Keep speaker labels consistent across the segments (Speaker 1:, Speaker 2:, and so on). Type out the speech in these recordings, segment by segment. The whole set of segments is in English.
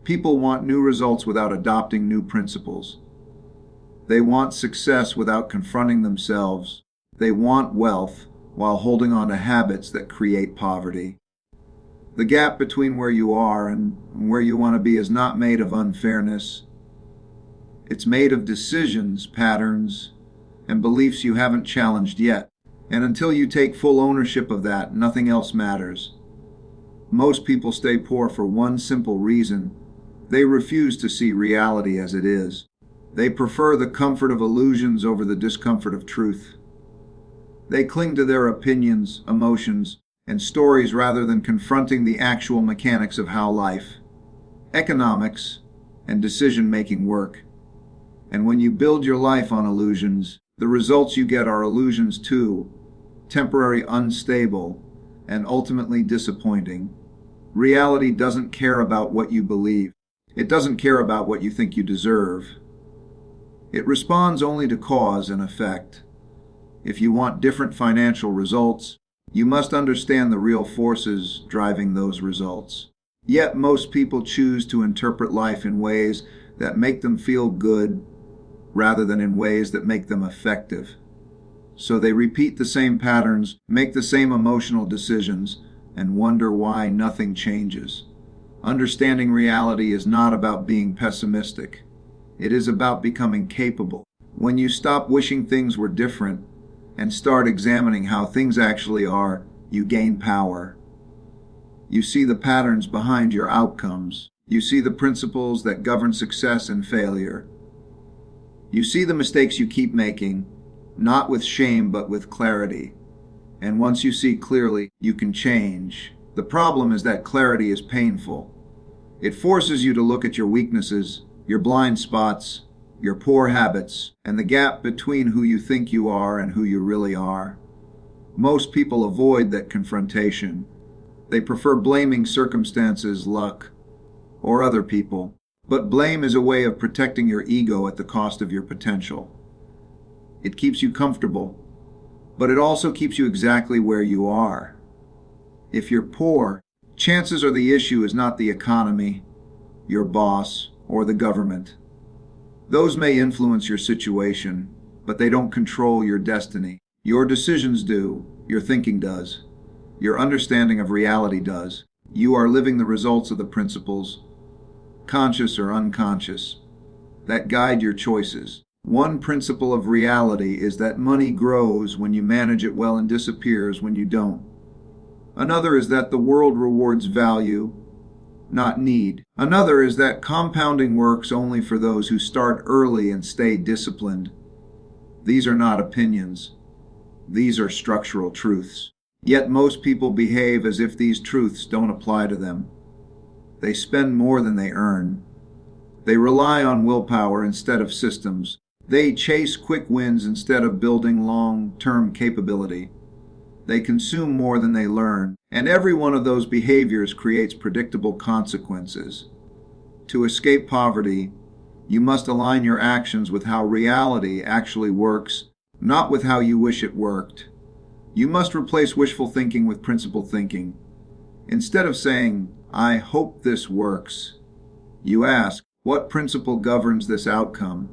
Speaker 1: People want new results without adopting new principles. They want success without confronting themselves. They want wealth while holding on to habits that create poverty. The gap between where you are and where you want to be is not made of unfairness. It's made of decisions, patterns, and beliefs you haven't challenged yet. And until you take full ownership of that, nothing else matters. Most people stay poor for one simple reason. They refuse to see reality as it is. They prefer the comfort of illusions over the discomfort of truth. They cling to their opinions, emotions, and stories rather than confronting the actual mechanics of how life, economics, and decision-making work. And when you build your life on illusions, the results you get are illusions too, temporary, unstable, and ultimately disappointing. Reality doesn't care about what you believe. It doesn't care about what you think you deserve. It responds only to cause and effect. If you want different financial results, you must understand the real forces driving those results. Yet most people choose to interpret life in ways that make them feel good rather than in ways that make them effective. So they repeat the same patterns, make the same emotional decisions, and wonder why nothing changes. Understanding reality is not about being pessimistic. It is about becoming capable. When you stop wishing things were different and start examining how things actually are, you gain power. You see the patterns behind your outcomes. You see the principles that govern success and failure. You see the mistakes you keep making, not with shame but with clarity. And once you see clearly, you can change. The problem is that clarity is painful. It forces you to look at your weaknesses, your blind spots, your poor habits, and the gap between who you think you are and who you really are. Most people avoid that confrontation. They prefer blaming circumstances, luck, or other people. But blame is a way of protecting your ego at the cost of your potential. It keeps you comfortable, but it also keeps you exactly where you are. If you're poor, chances are the issue is not the economy, your boss, or the government. Those may influence your situation, but they don't control your destiny. Your decisions do, your thinking does, your understanding of reality does. You are living the results of the principles, conscious or unconscious, that guide your choices. One principle of reality is that money grows when you manage it well and disappears when you don't. Another is that the world rewards value, not need. Another is that compounding works only for those who start early and stay disciplined. These are not opinions. These are structural truths. Yet most people behave as if these truths don't apply to them. They spend more than they earn. They rely on willpower instead of systems. They chase quick wins instead of building long-term capability. They consume more than they learn, and every one of those behaviors creates predictable consequences. To escape poverty, you must align your actions with how reality actually works, not with how you wish it worked. You must replace wishful thinking with principled thinking. Instead of saying, "I hope this works," you ask, "What principle governs this outcome?"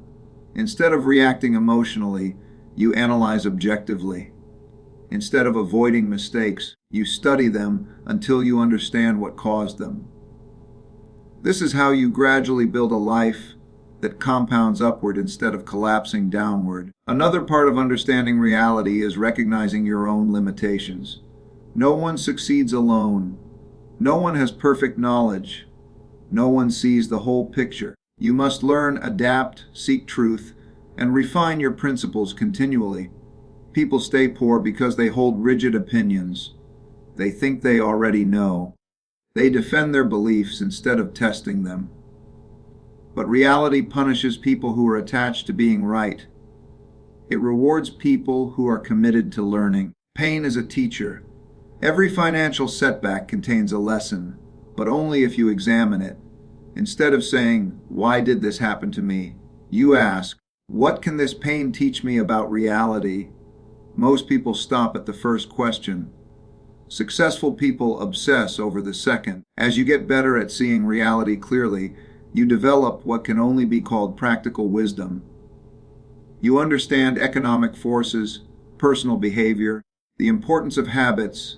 Speaker 1: Instead of reacting emotionally, you analyze objectively. Instead of avoiding mistakes, you study them until you understand what caused them. This is how you gradually build a life that compounds upward instead of collapsing downward. Another part of understanding reality is recognizing your own limitations. No one succeeds alone. No one has perfect knowledge. No one sees the whole picture. You must learn, adapt, seek truth, and refine your principles continually. People stay poor because they hold rigid opinions. They think they already know. They defend their beliefs instead of testing them. But reality punishes people who are attached to being right. It rewards people who are committed to learning. Pain is a teacher. Every financial setback contains a lesson, but only if you examine it. Instead of saying, "Why did this happen to me?" you ask, "What can this pain teach me about reality?" Most people stop at the first question. Successful people obsess over the second. As you get better at seeing reality clearly, you develop what can only be called practical wisdom. You understand economic forces, personal behavior, the importance of habits,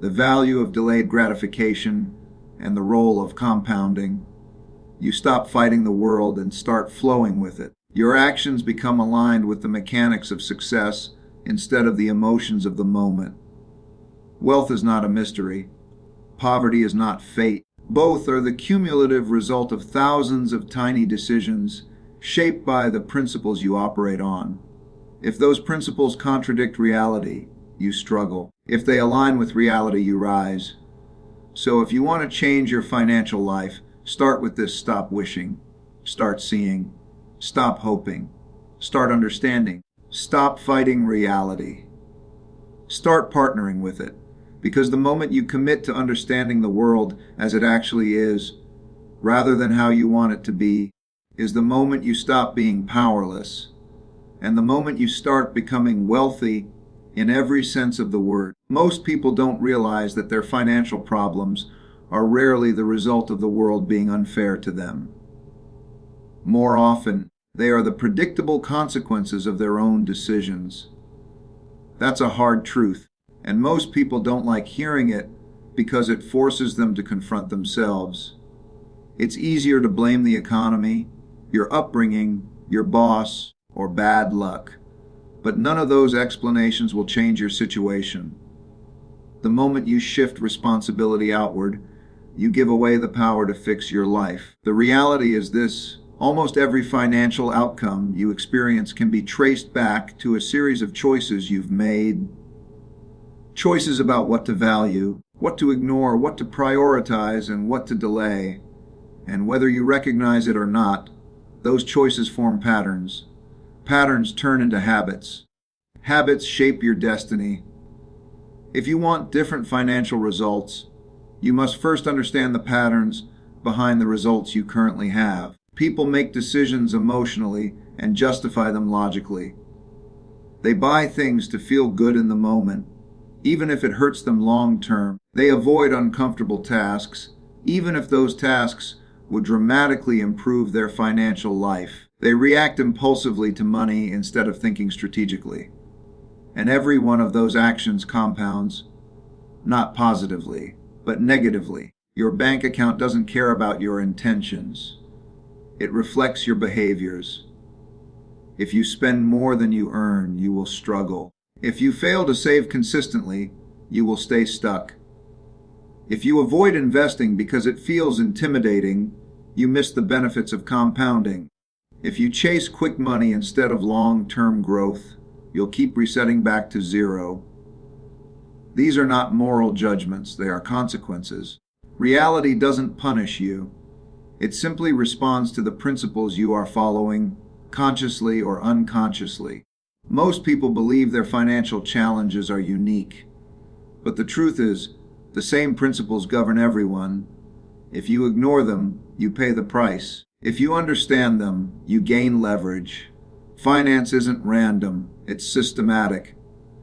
Speaker 1: the value of delayed gratification, and the role of compounding. You stop fighting the world and start flowing with it. Your actions become aligned with the mechanics of success instead of the emotions of the moment. Wealth is not a mystery. Poverty is not fate. Both are the cumulative result of thousands of tiny decisions shaped by the principles you operate on. If those principles contradict reality, you struggle. If they align with reality, you rise. So if you want to change your financial life, start with this: stop wishing, start seeing, stop hoping, start understanding, stop fighting reality, start partnering with it. Because the moment you commit to understanding the world as it actually is, rather than how you want it to be, is the moment you stop being powerless, and the moment you start becoming wealthy in every sense of the word. Most people don't realize that their financial problems are rarely the result of the world being unfair to them. More often, they are the predictable consequences of their own decisions. That's a hard truth, and most people don't like hearing it because it forces them to confront themselves. It's easier to blame the economy, your upbringing, your boss, or bad luck. But none of those explanations will change your situation. The moment you shift responsibility outward, you give away the power to fix your life. The reality is this: almost every financial outcome you experience can be traced back to a series of choices you've made. Choices about what to value, what to ignore, what to prioritize, and what to delay. And whether you recognize it or not, those choices form patterns. Patterns turn into habits. Habits shape your destiny. If you want different financial results, you must first understand the patterns behind the results you currently have. People make decisions emotionally and justify them logically. They buy things to feel good in the moment, even if it hurts them long term. They avoid uncomfortable tasks, even if those tasks would dramatically improve their financial life. They react impulsively to money instead of thinking strategically. And every one of those actions compounds, not positively, but negatively. Your bank account doesn't care about your intentions. It reflects your behaviors. If you spend more than you earn, you will struggle. If you fail to save consistently, you will stay stuck. If you avoid investing because it feels intimidating, you miss the benefits of compounding. If you chase quick money instead of long-term growth, you'll keep resetting back to zero. These are not moral judgments, they are consequences. Reality doesn't punish you. It simply responds to the principles you are following, consciously or unconsciously. Most people believe their financial challenges are unique, but the truth is, the same principles govern everyone. If you ignore them, you pay the price. If you understand them, you gain leverage. Finance isn't random, it's systematic.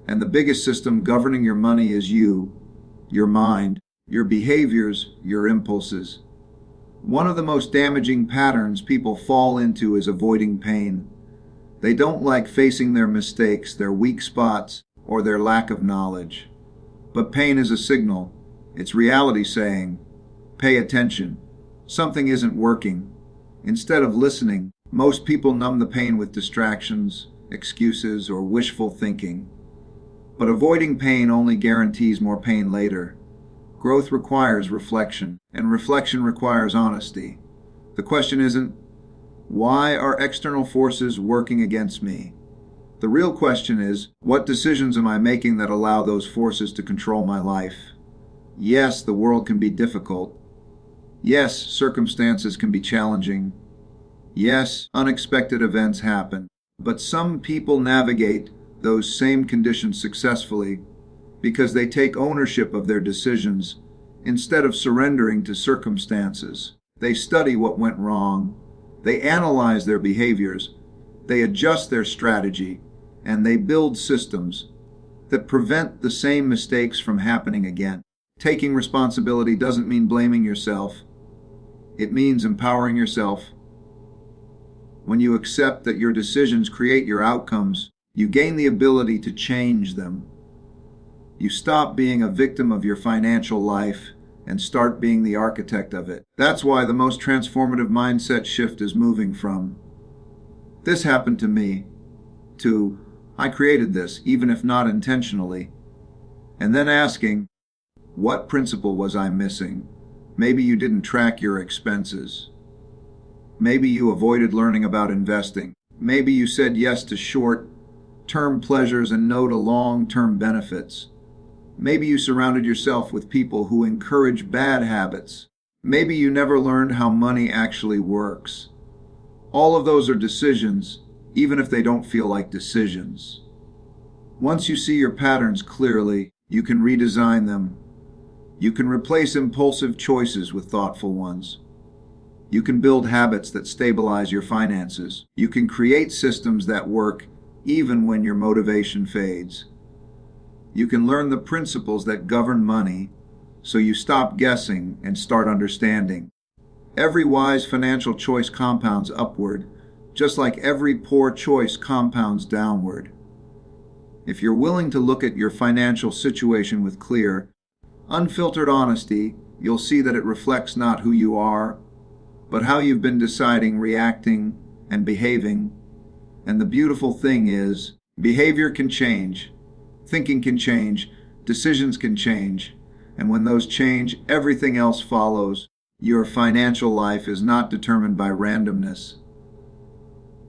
Speaker 1: And the biggest system governing your money is you, your mind, your behaviors, your impulses. One of the most damaging patterns people fall into is avoiding pain. They don't like facing their mistakes, their weak spots, or their lack of knowledge. But pain is a signal. It's reality saying, pay attention. Something isn't working. Instead of listening, most people numb the pain with distractions, excuses, or wishful thinking. But avoiding pain only guarantees more pain later. Growth requires reflection, and reflection requires honesty. The question isn't, why are external forces working against me? The real question is, what decisions am I making that allow those forces to control my life? Yes, the world can be difficult. Yes, circumstances can be challenging. Yes, unexpected events happen. But some people navigate those same conditions successfully because they take ownership of their decisions instead of surrendering to circumstances. They study what went wrong. They analyze their behaviors. They adjust their strategy. And they build systems. that prevent the same mistakes from happening again. Taking responsibility doesn't mean blaming yourself. It means empowering yourself. When you accept that your decisions create your outcomes, you gain the ability to change them. You stop being a victim of your financial life and start being the architect of it. That's why the most transformative mindset shift is moving from, "This happened to me," to, "I created this, even if not intentionally," and then asking, "What principle was I missing?" Maybe you didn't track your expenses. Maybe you avoided learning about investing. Maybe you said yes to short-term pleasures and no to long-term benefits. Maybe you surrounded yourself with people who encourage bad habits. Maybe you never learned how money actually works. All of those are decisions, even if they don't feel like decisions. Once you see your patterns clearly, you can redesign them. You can replace impulsive choices with thoughtful ones. You can build habits that stabilize your finances. You can create systems that work even when your motivation fades. You can learn the principles that govern money so you stop guessing and start understanding. Every wise financial choice compounds upward, just like every poor choice compounds downward. If you're willing to look at your financial situation with clear, unfiltered honesty, you'll see that it reflects not who you are, but how you've been deciding, reacting, and behaving. And the beautiful thing is, behavior can change, thinking can change, decisions can change, and when those change, everything else follows. Your financial life is not determined by randomness.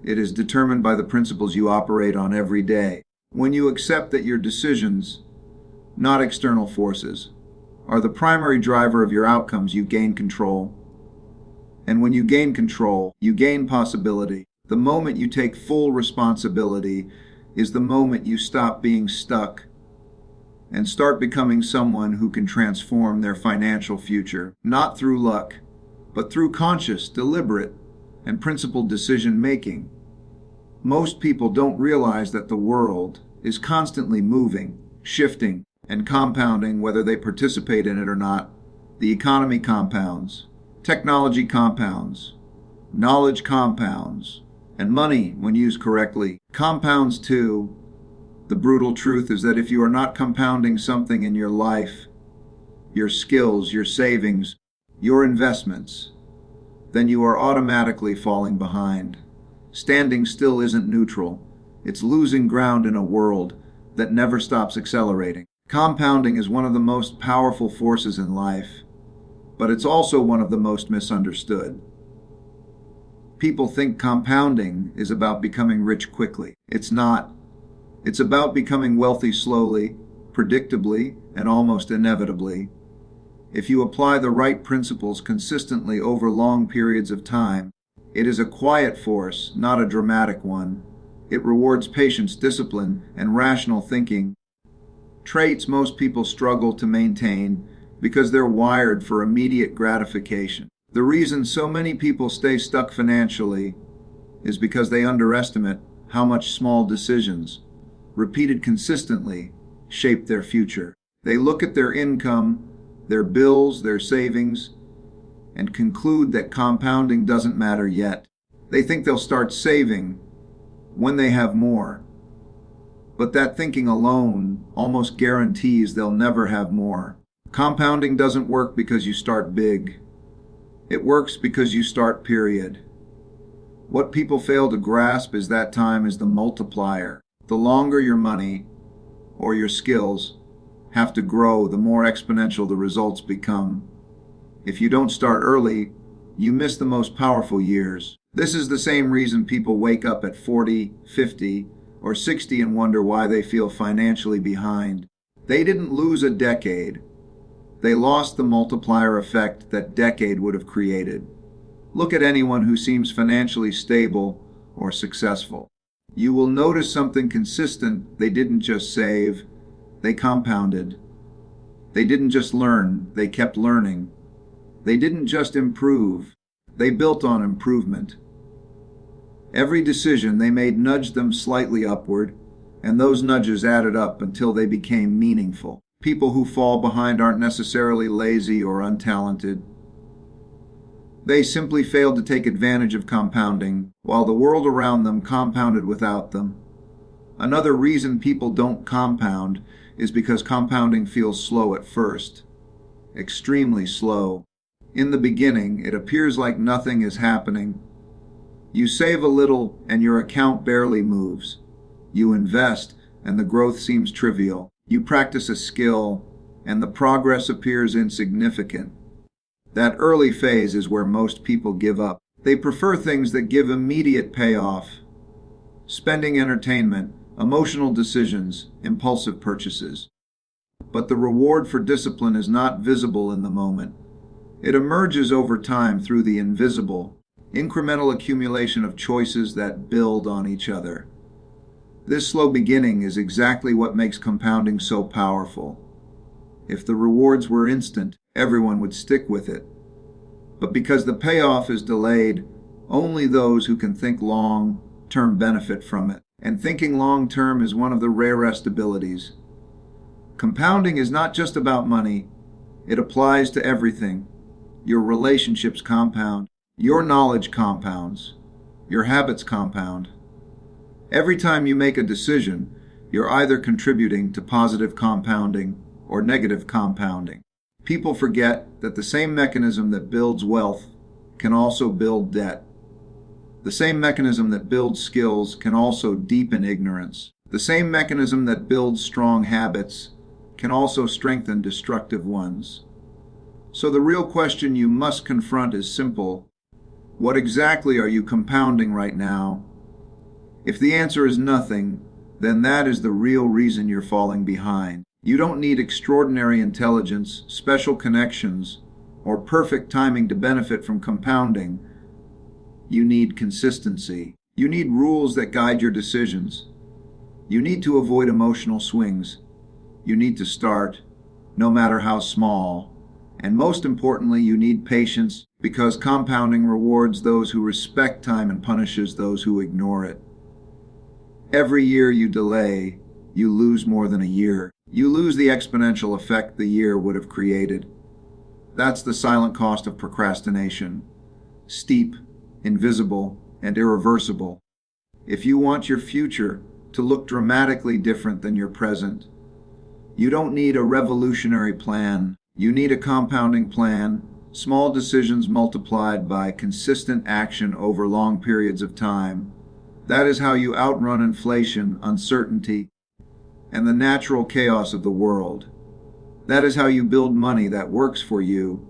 Speaker 1: It is determined by the principles you operate on every day. When you accept that your decisions, not external forces, are the primary driver of your outcomes, you gain control. And when you gain control, you gain possibility. The moment you take full responsibility is the moment you stop being stuck and start becoming someone who can transform their financial future, not through luck, but through conscious, deliberate, and principled decision-making. Most people don't realize that the world is constantly moving, shifting, and compounding whether they participate in it or not. The economy compounds, technology compounds, knowledge compounds, and money, when used correctly, compounds too. The brutal truth is that if you are not compounding something in your life, your skills, your savings, your investments, then you are automatically falling behind. Standing still isn't neutral. It's losing ground in a world that never stops accelerating. Compounding is one of the most powerful forces in life, but it's also one of the most misunderstood. People think compounding is about becoming rich quickly. It's not. It's about becoming wealthy slowly, predictably, and almost inevitably. If you apply the right principles consistently over long periods of time, it is a quiet force, not a dramatic one. It rewards patience, discipline, and rational thinking, traits most people struggle to maintain because they're wired for immediate gratification. The reason so many people stay stuck financially is because they underestimate how much small decisions, repeated consistently, shape their future. They look at their income, their bills, their savings, and conclude that compounding doesn't matter yet. They think they'll start saving when they have more. But that thinking alone almost guarantees they'll never have more. Compounding doesn't work because you start big. It works because you start, period. What people fail to grasp is that time is the multiplier. The longer your money or your skills have to grow, the more exponential the results become. If you don't start early, you miss the most powerful years. This is the same reason people wake up at 40, 50, or 60 and wonder why they feel financially behind. They didn't lose a decade. They lost the multiplier effect that decade would have created. Look at anyone who seems financially stable or successful. You will notice something consistent. They didn't just save, they compounded. They didn't just learn, they kept learning. They didn't just improve, they built on improvement. Every decision they made nudged them slightly upward, and those nudges added up until they became meaningful. People who fall behind aren't necessarily lazy or untalented. They simply failed to take advantage of compounding, while the world around them compounded without them. Another reason people don't compound is because compounding feels slow at first. Extremely slow. In the beginning, it appears like nothing is happening. You save a little and your account barely moves. You invest and the growth seems trivial. You practice a skill and the progress appears insignificant. That early phase is where most people give up. They prefer things that give immediate payoff. Spending, entertainment, emotional decisions, impulsive purchases. But the reward for discipline is not visible in the moment. It emerges over time through the invisible, incremental accumulation of choices that build on each other. This slow beginning is exactly what makes compounding so powerful. If the rewards were instant, everyone would stick with it. But because the payoff is delayed, only those who can think long-term benefit from it. And thinking long-term is one of the rarest abilities. Compounding is not just about money. It applies to everything. Your relationships compound. Your knowledge compounds. Your habits compound. Every time you make a decision, you're either contributing to positive compounding or negative compounding. People forget that the same mechanism that builds wealth can also build debt. The same mechanism that builds skills can also deepen ignorance. The same mechanism that builds strong habits can also strengthen destructive ones. So the real question you must confront is simple. What exactly are you compounding right now? If the answer is nothing, then that is the real reason you're falling behind. You don't need extraordinary intelligence, special connections, or perfect timing to benefit from compounding. You need consistency. You need rules that guide your decisions. You need to avoid emotional swings. You need to start, no matter how small. And most importantly, you need patience, because compounding rewards those who respect time and punishes those who ignore it. Every year you delay, you lose more than a year. You lose the exponential effect the year would have created. That's the silent cost of procrastination. Steep, invisible, and irreversible. If you want your future to look dramatically different than your present, you don't need a revolutionary plan. You need a compounding plan, small decisions multiplied by consistent action over long periods of time. That is how you outrun inflation, uncertainty, and the natural chaos of the world. That is how you build money that works for you,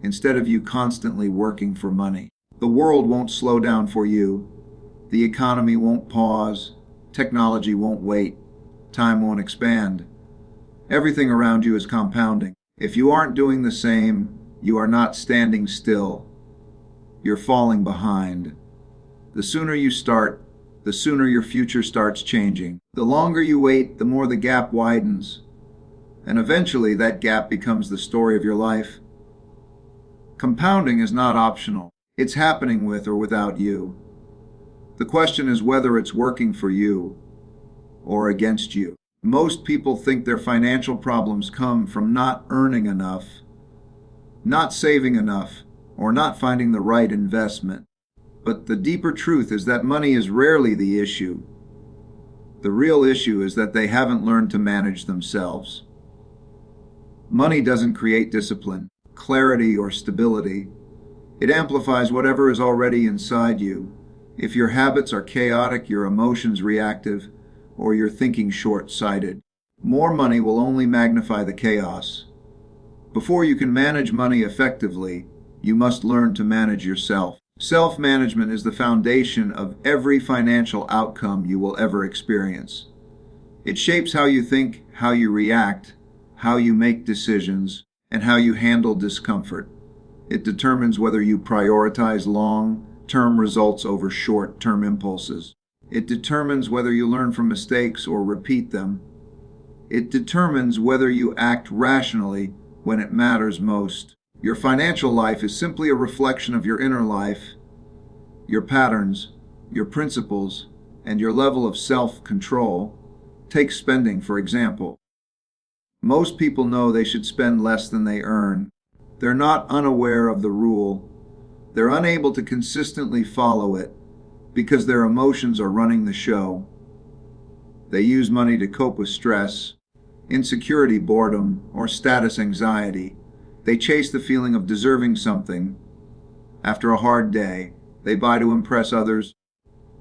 Speaker 1: instead of you constantly working for money. The world won't slow down for you. The economy won't pause. Technology won't wait. Time won't expand. Everything around you is compounding. If you aren't doing the same, you are not standing still. You're falling behind. The sooner you start, the sooner your future starts changing. The longer you wait, the more the gap widens. And eventually that gap becomes the story of your life. Compounding is not optional. It's happening with or without you. The question is whether it's working for you or against you. Most people think their financial problems come from not earning enough, not saving enough, or not finding the right investment. But the deeper truth is that money is rarely the issue. The real issue is that they haven't learned to manage themselves. Money doesn't create discipline, clarity, or stability. It amplifies whatever is already inside you. If your habits are chaotic, your emotions reactive, or your thinking short-sighted, more money will only magnify the chaos. Before you can manage money effectively, you must learn to manage yourself. Self-management is the foundation of every financial outcome you will ever experience. It shapes how you think, how you react, how you make decisions, and how you handle discomfort. It determines whether you prioritize long-term results over short-term impulses. It determines whether you learn from mistakes or repeat them. It determines whether you act rationally when it matters most. Your financial life is simply a reflection of your inner life, your patterns, your principles, and your level of self-control. Take spending, for example. Most people know they should spend less than they earn. They're not unaware of the rule. They're unable to consistently follow it because their emotions are running the show. They use money to cope with stress, insecurity, boredom, or status anxiety. They chase the feeling of deserving something. After a hard day, they buy to impress others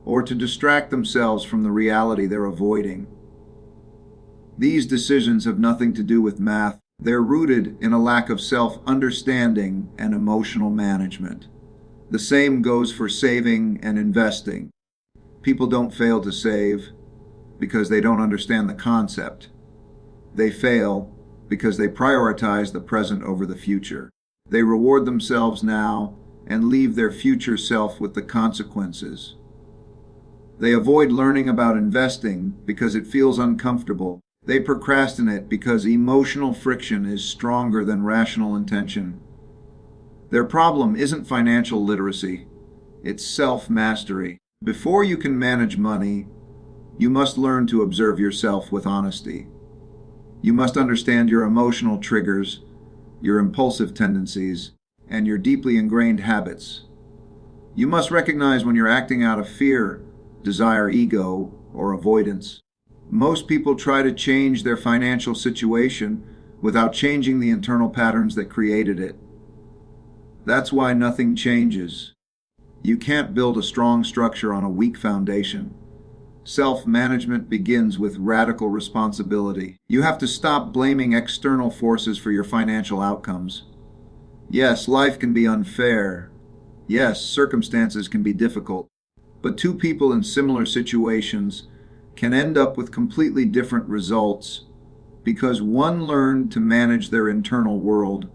Speaker 1: or to distract themselves from the reality they're avoiding. These decisions have nothing to do with math. They're rooted in a lack of self-understanding and emotional management. The same goes for saving and investing. People don't fail to save because they don't understand the concept. They fail because they prioritize the present over the future. They reward themselves now and leave their future self with the consequences. They avoid learning about investing because it feels uncomfortable. They procrastinate because emotional friction is stronger than rational intention. Their problem isn't financial literacy, it's self-mastery. Before you can manage money, you must learn to observe yourself with honesty. You must understand your emotional triggers, your impulsive tendencies, and your deeply ingrained habits. You must recognize when you're acting out of fear, desire, ego, or avoidance. Most people try to change their financial situation without changing the internal patterns that created it. That's why nothing changes. You can't build a strong structure on a weak foundation. Self-management begins with radical responsibility. You have to stop blaming external forces for your financial outcomes. Yes, life can be unfair. Yes, circumstances can be difficult. But two people in similar situations can end up with completely different results because one learned to manage their internal world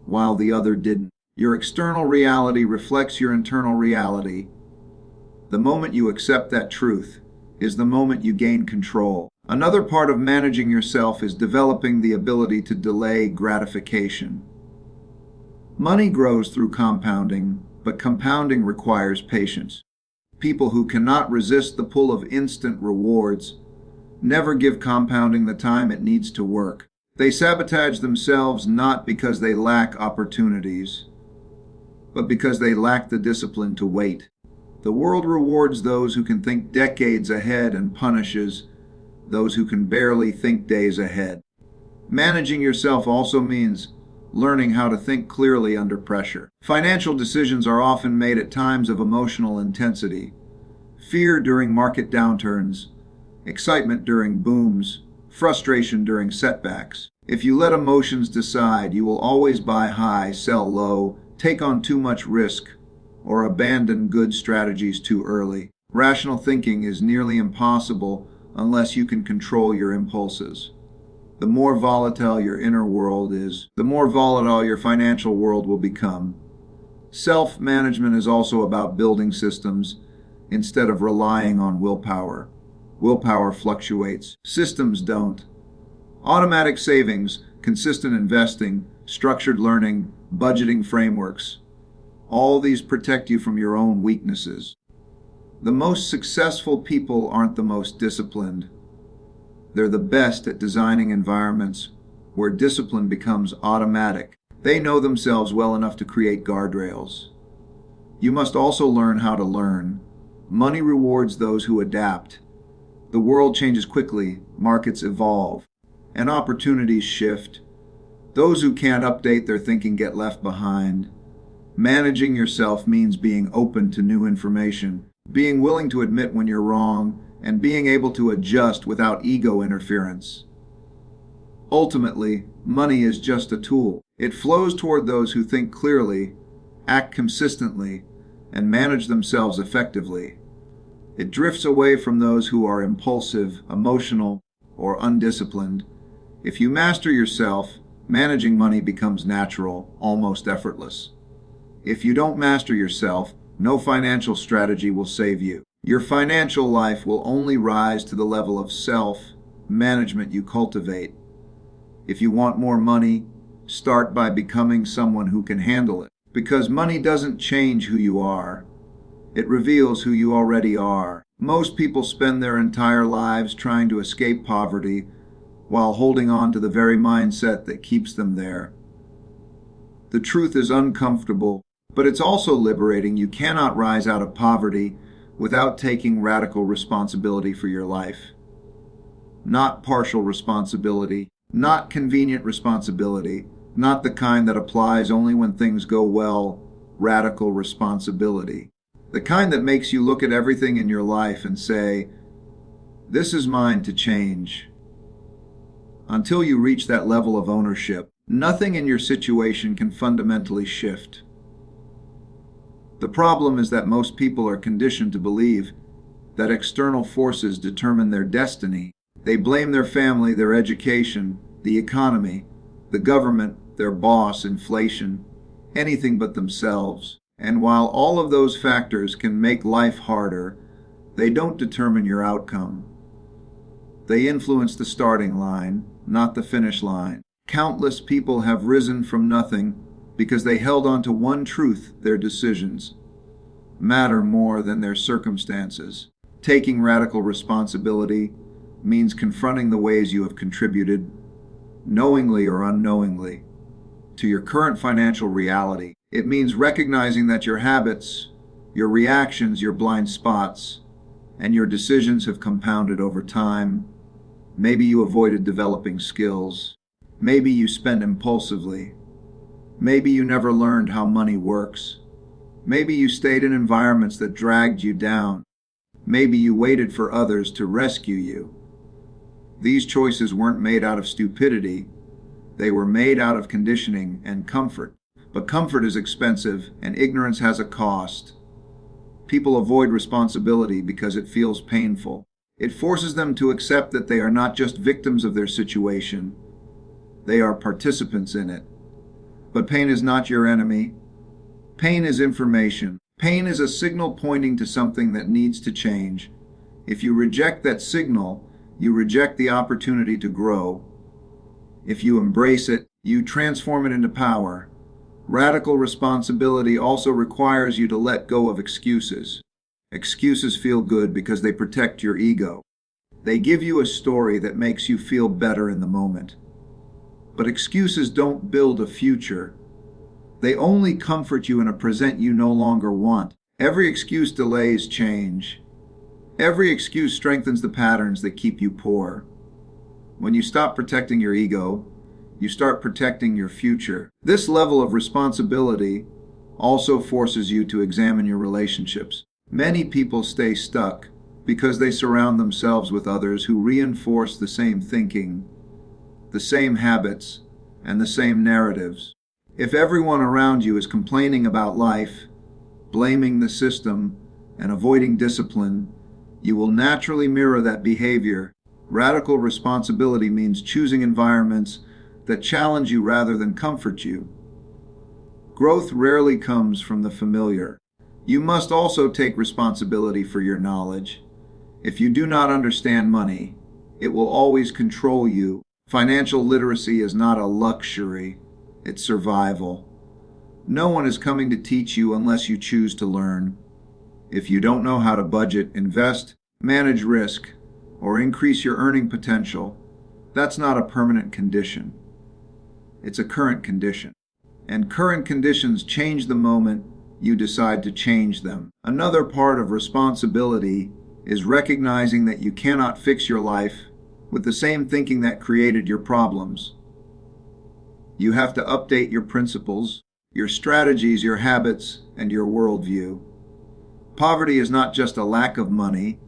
Speaker 1: while the other didn't. Your external reality reflects your internal reality. The moment you accept that truth is the moment you gain control. Another part of managing yourself is developing the ability to delay gratification. Money grows through compounding, but compounding requires patience. People who cannot resist the pull of instant rewards never give compounding the time it needs to work. They sabotage themselves not because they lack opportunities, but because they lack the discipline to wait. The world rewards those who can think decades ahead and punishes those who can barely think days ahead. Managing yourself also means learning how to think clearly under pressure. Financial decisions are often made at times of emotional intensity. Fear during market downturns, excitement during booms, frustration during setbacks. If you let emotions decide, you will always buy high, sell low, take on too much risk, or abandon good strategies too early. Rational thinking is nearly impossible unless you can control your impulses. The more volatile your inner world is, the more volatile your financial world will become. Self-management is also about building systems instead of relying on willpower. Willpower fluctuates. Systems don't. Automatic savings, consistent investing, structured learning, budgeting frameworks, all these protect you from your own weaknesses. The most successful people aren't the most disciplined. They're the best at designing environments where discipline becomes automatic. They know themselves well enough to create guardrails. You must also learn how to learn. Money rewards those who adapt. The world changes quickly, markets evolve, and opportunities shift. Those who can't update their thinking get left behind. Managing yourself means being open to new information, being willing to admit when you're wrong, and being able to adjust without ego interference. Ultimately, money is just a tool. It flows toward those who think clearly, act consistently, and manage themselves effectively. It drifts away from those who are impulsive, emotional, or undisciplined. If you master yourself, managing money becomes natural, almost effortless. If you don't master yourself, no financial strategy will save you. Your financial life will only rise to the level of self-management you cultivate. If you want more money, start by becoming someone who can handle it. Because money doesn't change who you are. It reveals who you already are. Most people spend their entire lives trying to escape poverty while holding on to the very mindset that keeps them there. The truth is uncomfortable, but it's also liberating. You cannot rise out of poverty without taking radical responsibility for your life. Not partial responsibility, not convenient responsibility, not the kind that applies only when things go well. Radical responsibility. The kind that makes you look at everything in your life and say, this is mine to change. Until you reach that level of ownership, nothing in your situation can fundamentally shift. The problem is that most people are conditioned to believe that external forces determine their destiny. They blame their family, their education, the economy, the government, their boss, inflation, anything but themselves. And while all of those factors can make life harder, they don't determine your outcome. They influence the starting line, not the finish line. Countless people have risen from nothing because they held on to one truth: their decisions matter more than their circumstances. Taking radical responsibility means confronting the ways you have contributed, knowingly or unknowingly, to your current financial reality. It means recognizing that your habits, your reactions, your blind spots, and your decisions have compounded over time. Maybe you avoided developing skills. Maybe you spent impulsively. Maybe you never learned how money works. Maybe you stayed in environments that dragged you down. Maybe you waited for others to rescue you. These choices weren't made out of stupidity. They were made out of conditioning and comfort. But comfort is expensive, and ignorance has a cost. People avoid responsibility because it feels painful. It forces them to accept that they are not just victims of their situation, they are participants in it. But pain is not your enemy. Pain is information. Pain is a signal pointing to something that needs to change. If you reject that signal, you reject the opportunity to grow. If you embrace it, you transform it into power. Radical responsibility also requires you to let go of excuses. Excuses feel good because they protect your ego. They give you a story that makes you feel better in the moment. But excuses don't build a future. They only comfort you in a present you no longer want. Every excuse delays change. Every excuse strengthens the patterns that keep you poor. When you stop protecting your ego, you start protecting your future. This level of responsibility also forces you to examine your relationships. Many people stay stuck because they surround themselves with others who reinforce the same thinking, the same habits, and the same narratives. If everyone around you is complaining about life, blaming the system, and avoiding discipline, you will naturally mirror that behavior. Radical responsibility means choosing environments that challenge you rather than comfort you. Growth rarely comes from the familiar. You must also take responsibility for your knowledge. If you do not understand money, it will always control you. Financial literacy is not a luxury, it's survival. No one is coming to teach you unless you choose to learn. If you don't know how to budget, invest, manage risk, or increase your earning potential, that's not a permanent condition. It's a current condition. And current conditions change the moment you decide to change them. Another part of responsibility is recognizing that you cannot fix your life with the same thinking that created your problems. You have to update your principles, your strategies, your habits, and your worldview. Poverty is not just a lack of money,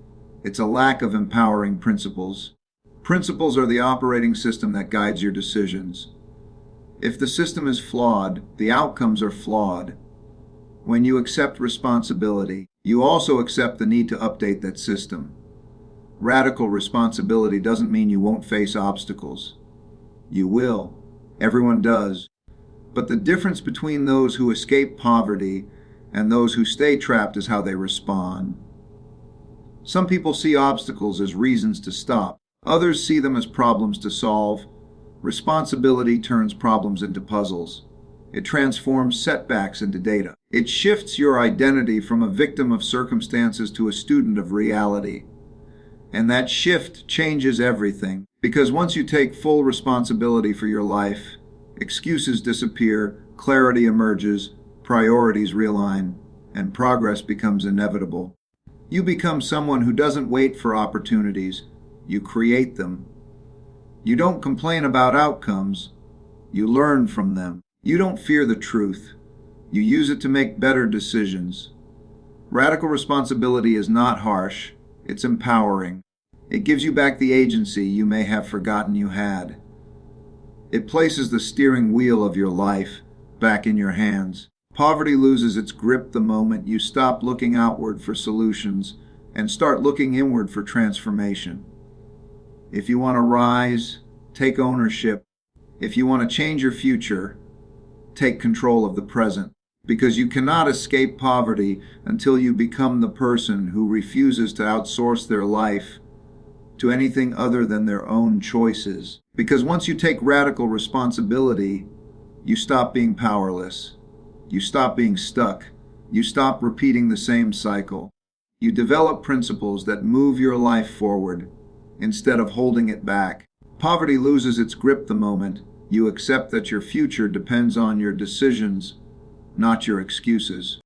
Speaker 1: it's a lack of empowering principles. Principles are the operating system that guides your decisions. If the system is flawed, the outcomes are flawed. When you accept responsibility, you also accept the need to update that system. Radical responsibility doesn't mean you won't face obstacles. You will. Everyone does. But the difference between those who escape poverty and those who stay trapped is how they respond. Some people see obstacles as reasons to stop. Others see them as problems to solve. Responsibility turns problems into puzzles. It transforms setbacks into data. It shifts your identity from a victim of circumstances to a student of reality. And that shift changes everything, because once you take full responsibility for your life, excuses disappear, clarity emerges, priorities realign, and progress becomes inevitable. You become someone who doesn't wait for opportunities, you create them. You don't complain about outcomes, you learn from them. You don't fear the truth, you use it to make better decisions. Radical responsibility is not harsh, it's empowering. It gives you back the agency you may have forgotten you had. It places the steering wheel of your life back in your hands. Poverty loses its grip the moment you stop looking outward for solutions and start looking inward for transformation. If you want to rise, take ownership. If you want to change your future, take control of the present. Because you cannot escape poverty until you become the person who refuses to outsource their life to anything other than their own choices. Because once you take radical responsibility, you stop being powerless. You stop being stuck. You stop repeating the same cycle. You develop principles that move your life forward instead of holding it back. Poverty loses its grip the moment you accept that your future depends on your decisions, not your excuses.